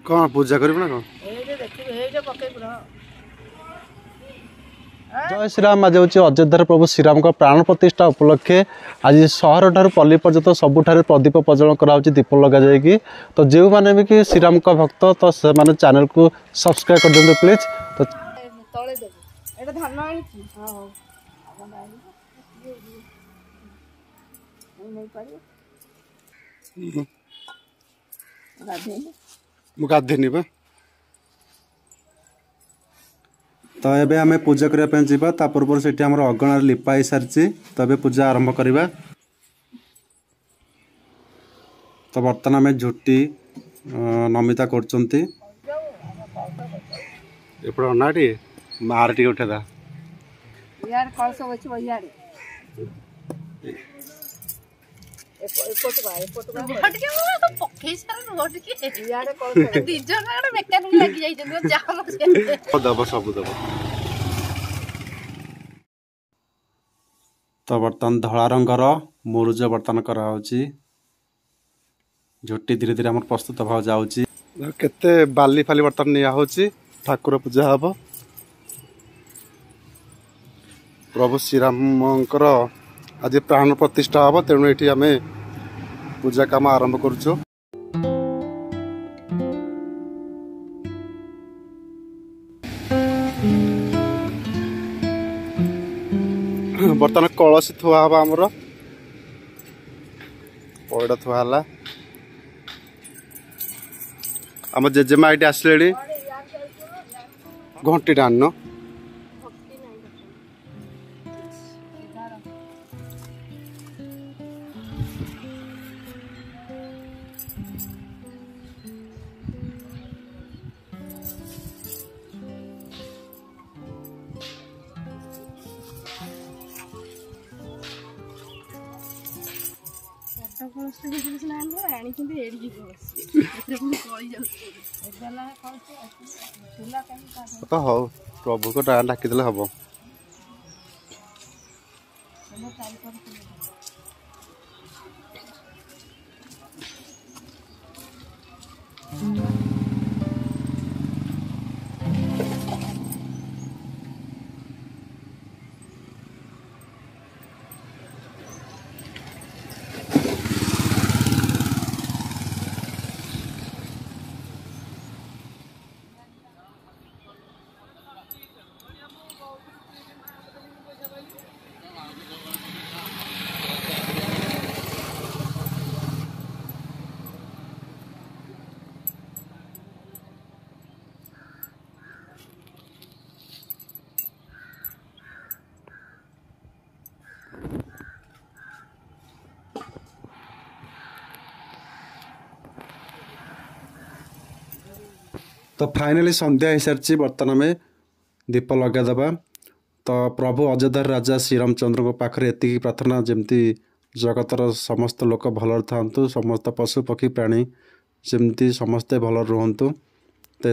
कौन पूजा कर ना कौन जय श्रीराम। आज हूँ अयोध्या प्रभु श्रीराम प्राण प्रतिष्ठा उपलक्षे आज सहर ठार पल्ली पर्यंत सबुठार प्रदीप प्रज्वलन कराऊँ दीप लग जाएगी। तो जो मैंने भी कि श्रीराम का भक्त तो से माने चैनल को सब्सक्राइब कर दिंतु प्लीज। तो गाधेनी बा तो ये आम पूजा करने जावा ता पूर्व से अगणार लिपा हो सारी। तो ये पूजा आरंभ करवा। तो बर्तमान आम झुटी नमिता कर अनाटी मार टे उठे दब सब दब। तो बर्तमान धला रंगर मुरुज बर्तन कराऊँची झुटी धीरे धीरे आम प्रस्तुत भाव जाऊँची। केते बाली फाली बर्तन निया होची ठाकुर पूजा हब। प्रभु श्रीरामंकर आज प्राण प्रतिष्ठा हब तेणु ये आम पूजा काम आरंभ करुचु। बर्तमान कलसी थुआ हब आमर पइड थुआ हला। आम जेजेमा ये आसले घंटी टाण तो हौ प्रभु को डाकिदेले हम। तो फाइनली संध्या हो सारी बर्तमान में दीप लगेदबा। तो प्रभु अयोध्या राजा श्रीरामचंद्र पाखे एति प्रार्थना जमती जगतर समस्त लोक भल था समस्त पशु पक्षी प्राणी जमती समस्ते भल रुहतु। तो